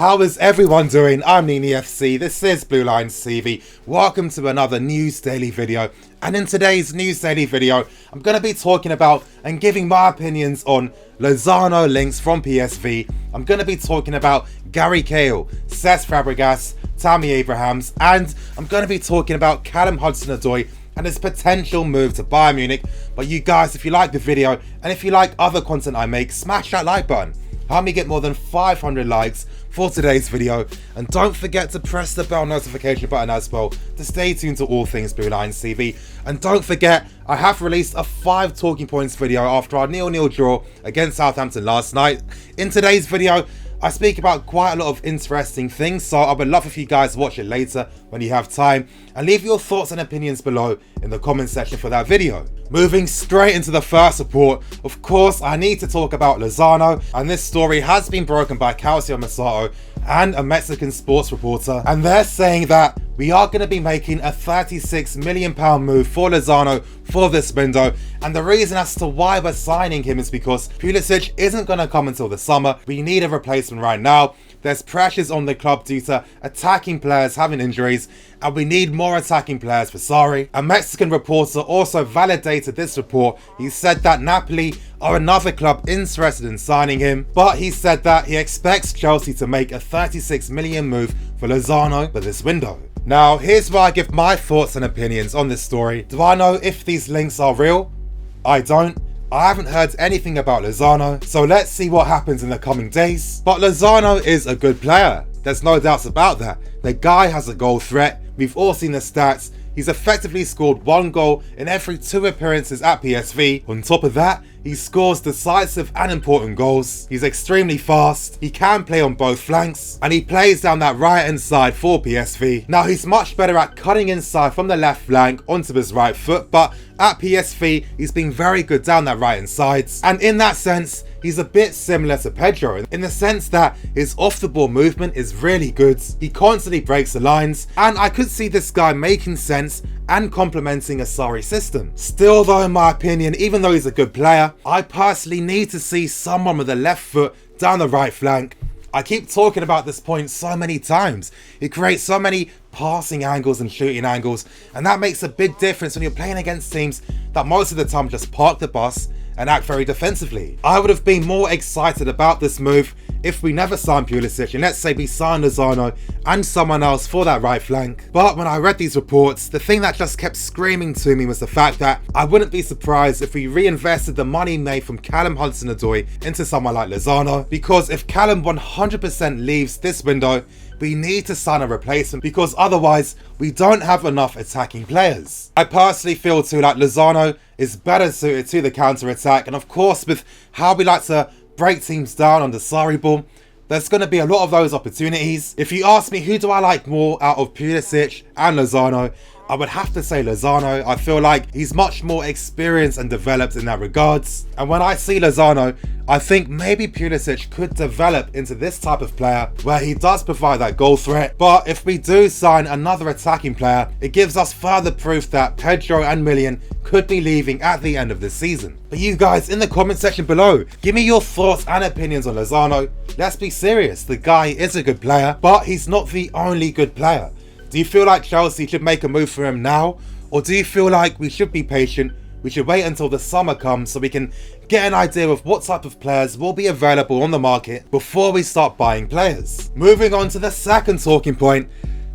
How is everyone doing? I'm Nini FC, this is Blue Lions TV. Welcome to another News Daily video. And in today's News Daily video, I'm going to be talking about and giving my opinions on Lozano links from PSV. I'm going to be talking about Gary Cahill, Cesc Fàbregas, Tammy Abrahams, and I'm going to be talking about Callum Hudson-Odoi and his potential move to Bayern Munich. But you guys, if you like the video and if you like other content I make, smash that like button. Help me get more than 500 likes for today's video, and don't forget to press the bell notification button as well to stay tuned to all things Blue Lions TV. And don't forget, I have released a 5 talking points video after our 0-0 draw against Southampton last night. In today's video, I speak about quite a lot of interesting things, so I would love if you guys watch it later when you have time, and leave your thoughts and opinions below in the comment section for that video. Moving straight into the first report, of course I need to talk about Lozano, and this story has been broken by Calcio Masato and a Mexican sports reporter, and they're saying that we are going to be making a £36 million move for Lozano for this window, and the reason as to why we're signing him is because Pulisic isn't going to come until the summer. We need a replacement right now. There's pressures on the club due to attacking players having injuries, and we need more attacking players for Sarri. A Mexican reporter also validated this report. He said that Napoli are another club interested in signing him, but he said that he expects Chelsea to make a £36 million move for Lozano for this window. Now, here's where I give my thoughts and opinions on this story. Do I know if these links are real? I don't. I haven't heard anything about Lozano, so let's see what happens in the coming days. But Lozano is a good player. There's no doubts about that. The guy has a goal threat. We've all seen the stats. He's effectively scored 1 goal in every 2 appearances at PSV. On top of that, he scores decisive and important goals. He's extremely fast, he can play on both flanks, and he plays down that right hand side for PSV. Now, he's much better at cutting inside from the left flank onto his right foot, but at PSV, he's been very good down that right hand side. And in that sense, he's a bit similar to Pedro in the sense that his off the ball movement is really good. He constantly breaks the lines, and I could see this guy making sense and complementing a Sarri system. Still though, in my opinion, even though he's a good player, I personally need to see someone with a left foot down the right flank. I keep talking about this point so many times. It creates so many passing angles and shooting angles, and that makes a big difference when you're playing against teams that most of the time just park the bus and act very defensively. I would have been more excited about this move if we never signed Pulisic, and let's say we signed Lozano and someone else for that right flank. But when I read these reports, the thing that just kept screaming to me was the fact that I wouldn't be surprised if we reinvested the money made from Callum Hudson-Odoi into someone like Lozano, because if Callum 100% leaves this window, we need to sign a replacement, because otherwise we don't have enough attacking players. I personally feel too like Lozano is better suited to the counter-attack, and of course with how we like to break teams down on the Sarri ball, there's going to be a lot of those opportunities. If you ask me who do I like more out of Pulisic and Lozano, I would have to say Lozano. I feel like he's much more experienced and developed in that regards. And when I see Lozano, I think maybe Pulisic could develop into this type of player where he does provide that goal threat. But if we do sign another attacking player, it gives us further proof that Pedro and Million could be leaving at the end of this season. But you guys, in the comment section below, give me your thoughts and opinions on Lozano. Let's be serious, the guy is a good player, but he's not the only good player. Do you feel like Chelsea should make a move for him now? Or do you feel like we should be patient? We should wait until the summer comes so we can get an idea of what type of players will be available on the market before we start buying players. Moving on to the second talking point,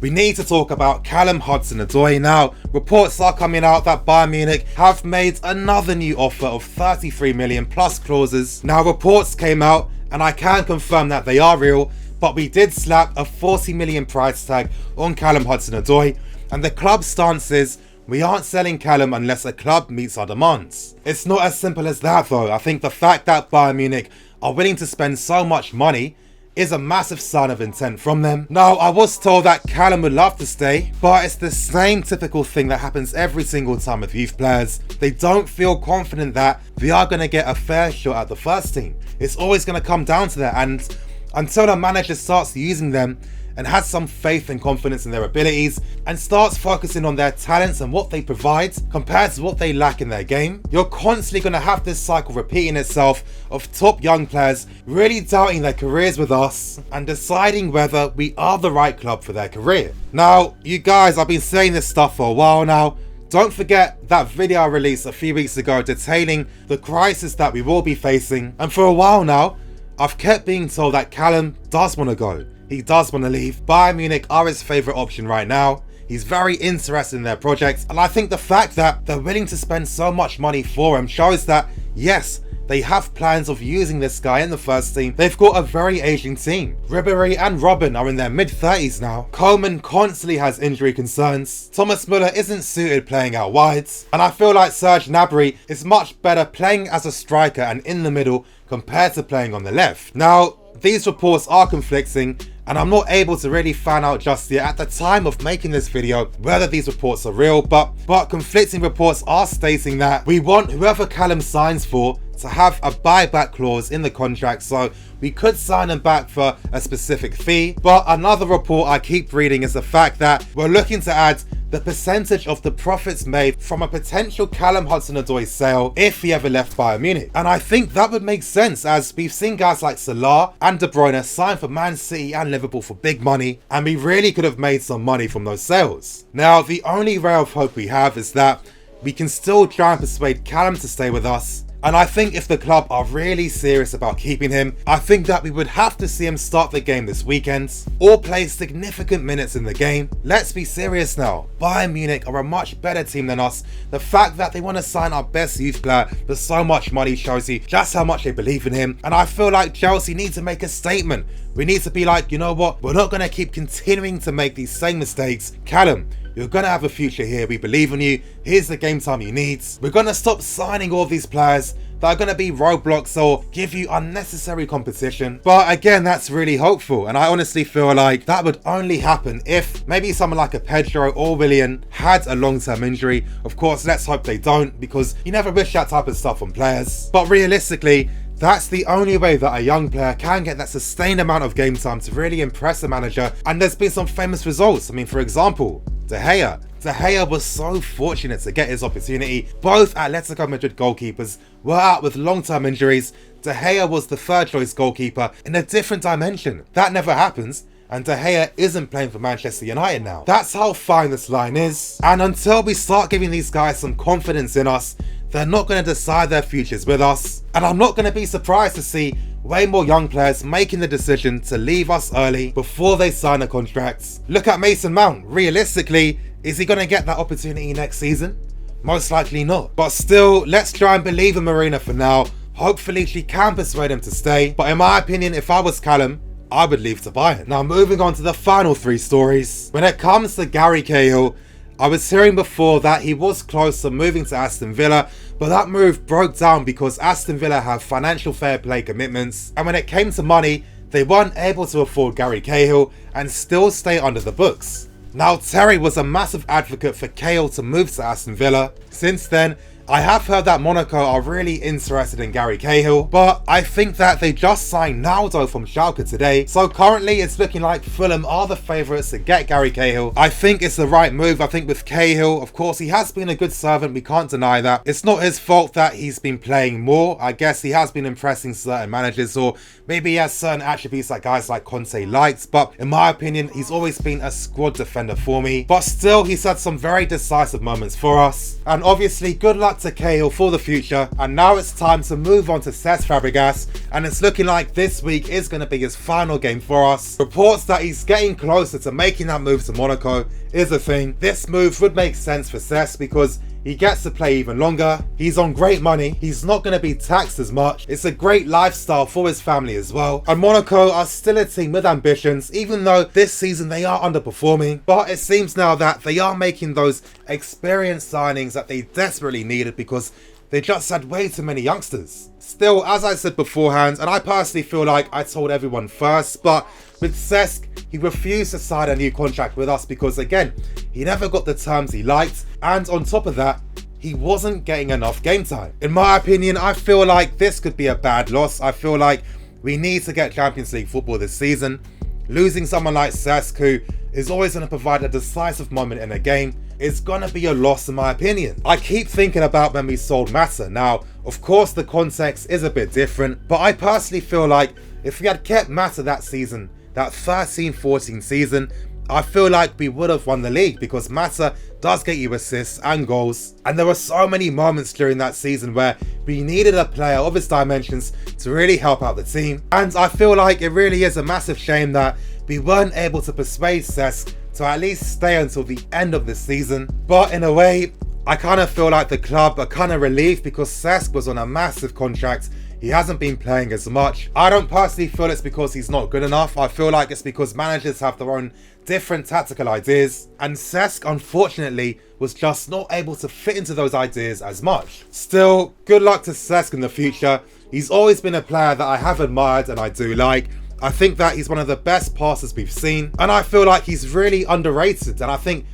we need to talk about Callum Hudson-Odoi. Now, reports are coming out that Bayern Munich have made another new offer of 33 million plus clauses. Now, reports came out, and I can confirm that they are real, but we did slap a 40 million price tag on Callum Hudson-Odoi, and the club's stance is we aren't selling Callum unless a club meets our demands. It's not as simple as that though. I think the fact that Bayern Munich are willing to spend so much money is a massive sign of intent from them. Now, I was told that Callum would love to stay, but it's the same typical thing that happens every single time with youth players. They don't feel confident that they are going to get a fair shot at the first team. It's always going to come down to that, and until a manager starts using them and has some faith and confidence in their abilities and starts focusing on their talents and what they provide compared to what they lack in their game, you're constantly going to have this cycle repeating itself of top young players really doubting their careers with us and deciding whether we are the right club for their career. Now, you guys, I've been saying this stuff for a while now. Don't forget that video I released a few weeks ago detailing the crisis that we will be facing, and for a while now I've kept being told that Callum does want to go. He does want to leave. Bayern Munich are his favourite option right now. He's very interested in their project, and I think the fact that they're willing to spend so much money for him shows that yes, they have plans of using this guy in the first team. They've got a very aging team. Ribéry and Robben are in their mid-30s now. Coleman constantly has injury concerns. Thomas Müller isn't suited playing out wide. And I feel like Serge Gnabry is much better playing as a striker and in the middle compared to playing on the left. Now, these reports are conflicting, and I'm not able to really find out just yet at the time of making this video whether these reports are real, but conflicting reports are stating that we want whoever Callum signs for to have a buyback clause in the contract, so we could sign him back for a specific fee. But another report I keep reading is the fact that we're looking to add the percentage of the profits made from a potential Callum Hudson-Odoi sale if he ever left Bayern Munich. And I think that would make sense, as we've seen guys like Salah and De Bruyne sign for Man City and Liverpool for big money, and we really could have made some money from those sales. Now, the only ray of hope we have is that we can still try and persuade Callum to stay with us. And I think if the club are really serious about keeping him, I think that we would have to see him start the game this weekend or play significant minutes in the game. Let's be serious now. Bayern Munich are a much better team than us. The fact that they want to sign our best youth player for so much money shows you just how much they believe in him. And I feel like Chelsea need to make a statement. We need to be like, you know what? We're not going to keep continuing to make these same mistakes. Callum, you're going to have a future here. We believe in you. Here's the game time you need. We're going to stop signing all these players that are going to be roadblocks or give you unnecessary competition. But again, that's really hopeful. And I honestly feel like that would only happen if maybe someone like a Pedro or Willian had a long-term injury. Of course, let's hope they don't, because you never wish that type of stuff on players. But realistically, that's the only way that a young player can get that sustained amount of game time to really impress a manager. And there's been some famous results. I mean, for example, De Gea. De Gea was so fortunate to get his opportunity. Both Atletico Madrid goalkeepers were out with long-term injuries. De Gea was the third choice goalkeeper in a different dimension. That never happens, and De Gea isn't playing for Manchester United now. That's how fine this line is. And until we start giving these guys some confidence in us, they're not going to decide their futures with us. And I'm not going to be surprised to see way more young players making the decision to leave us early before they sign a contract. Look at Mason Mount. Realistically, is he going to get that opportunity next season? Most likely not. But still, let's try and believe in Marina for now. Hopefully she can persuade him to stay. But in my opinion, if I was Callum, I would leave to Bayern. Now, moving on to the final three stories. When it comes to Gary Cahill, I was hearing before that he was close to moving to Aston Villa, but that move broke down because Aston Villa have financial fair play commitments, and when it came to money, they weren't able to afford Gary Cahill and still stay under the books. Now, Terry was a massive advocate for Cahill to move to Aston Villa. Since then, I have heard that Monaco are really interested in Gary Cahill, but I think that they just signed Naldo from Schalke today, so currently it's looking like Fulham are the favourites to get Gary Cahill. I think it's the right move. I think with Cahill, of course, he has been a good servant, we can't deny that. It's not his fault that he's been playing more. I guess he has been impressing certain managers, or maybe he has certain attributes that guys like Conte likes, but in my opinion, he's always been a squad defender for me. But still, he's had some very decisive moments for us, and obviously good luck to Cahill for the future. And now it's time to move on to Cesc Fàbregas, and it's looking like this week is going to be his final game for us. Reports that he's getting closer to making that move to Monaco is a thing. This move would make sense for Cesc because he gets to play even longer, he's on great money, he's not going to be taxed as much, it's a great lifestyle for his family as well. And Monaco are still a team with ambitions, even though this season they are underperforming. But it seems now that they are making those experienced signings that they desperately needed because they just had way too many youngsters. Still, as I said beforehand, and I personally feel like I told everyone first, but with Cesc, he refused to sign a new contract with us because, again, he never got the terms he liked, and on top of that, he wasn't getting enough game time. In my opinion, I feel like this could be a bad loss. I feel like we need to get Champions League football this season. Losing someone like Cesc, who is always going to provide a decisive moment in a game, is going to be a loss in my opinion. I keep thinking about when we sold Mata. Now, of course the context is a bit different, but I personally feel like if we had kept Mata that season, that 13-14 season, I feel like we would have won the league, because Mata does get you assists and goals, and there were so many moments during that season where we needed a player of his dimensions to really help out the team. And I feel like it really is a massive shame that we weren't able to persuade Cesc to at least stay until the end of the season. But in a way, I kind of feel like the club are kind of relieved, because Cesc was on a massive contract. He hasn't been playing as much. I don't personally feel it's because he's not good enough. I feel like it's because managers have their own different tactical ideas, and Cesc unfortunately was just not able to fit into those ideas as much. Still, good luck to Cesc in the future. He's always been a player that I have admired and I do like. I think that he's one of the best passers we've seen, and I feel like he's really underrated, and I think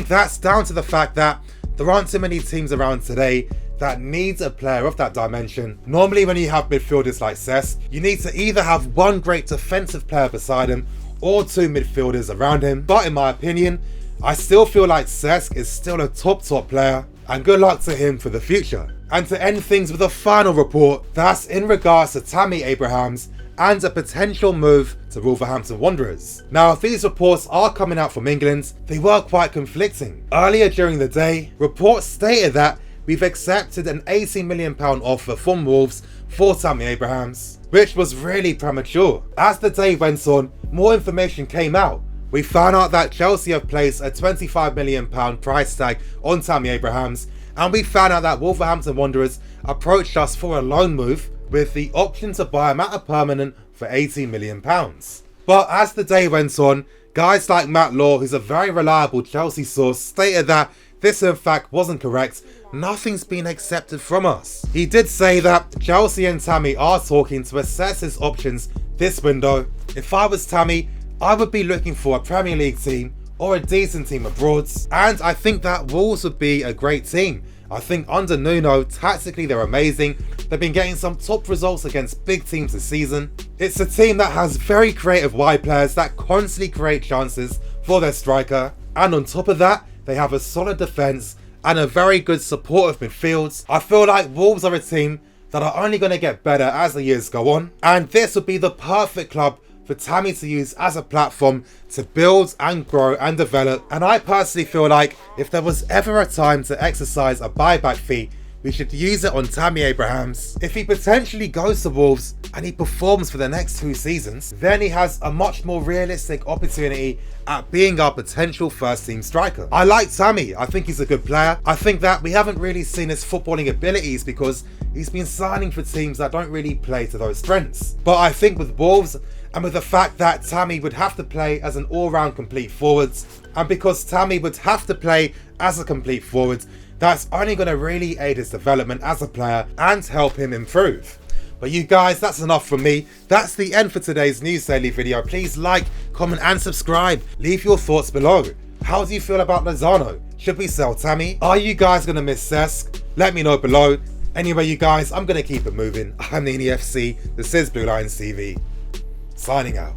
that's down to the fact that there aren't too many teams around today that needs a player of that dimension. Normally when you have midfielders like Cesc, you need to either have one great defensive player beside him or two midfielders around him. But in my opinion, I still feel like Cesc is still a top player, and good luck to him for the future. And to end things with a final report, that's in regards to Tammy Abrahams and a potential move to Wolverhampton Wanderers. Now, if these reports are coming out from England, they were quite conflicting. Earlier during the day, reports stated that we've accepted an £18 million offer from Wolves for Tammy Abrahams, which was really premature. As the day went on, more information came out. We found out that Chelsea have placed a £25 million price tag on Tammy Abrahams, and we found out that Wolverhampton Wanderers approached us for a loan move with the option to buy him at a permanent for £18 million. But as the day went on, guys like Matt Law, who's a very reliable Chelsea source, stated that this in fact wasn't correct. Nothing's been accepted from us. He did say that Chelsea and Tammy are talking to assess his options this window. If I was Tammy, I would be looking for a Premier League team or a decent team abroad, and I think that Wolves would be a great team. I think under Nuno, tactically they're amazing. They've been getting some top results against big teams this season. It's a team that has very creative wide players that constantly create chances for their striker, and on top of that, they have a solid defence and a very good supportive midfield. I feel like Wolves are a team that are only going to get better as the years go on, and this would be the perfect club for Tammy to use as a platform to build and grow and develop. And I personally feel like if there was ever a time to exercise a buyback fee, we should use it on Tammy Abrahams. If he potentially goes to Wolves and he performs for the next 2 seasons, then he has a much more realistic opportunity at being our potential first team striker. I like Tammy. I think he's a good player. I think that we haven't really seen his footballing abilities because he's been signing for teams that don't really play to those strengths. But I think with Wolves, and with the fact that Tammy would have to play as an all-round complete forward, and because Tammy would have to play as a complete forward, that's only going to really aid his development as a player and help him improve. But you guys, that's enough from me. That's the end for today's News Daily video. Please like, comment and subscribe. Leave your thoughts below. How do you feel about Lozano? Should we sell Tammy? Are you guys going to miss Cesc? Let me know below. Anyway, you guys, I'm going to keep it moving. I'm the EFC. This is Blue Lions TV. Signing out.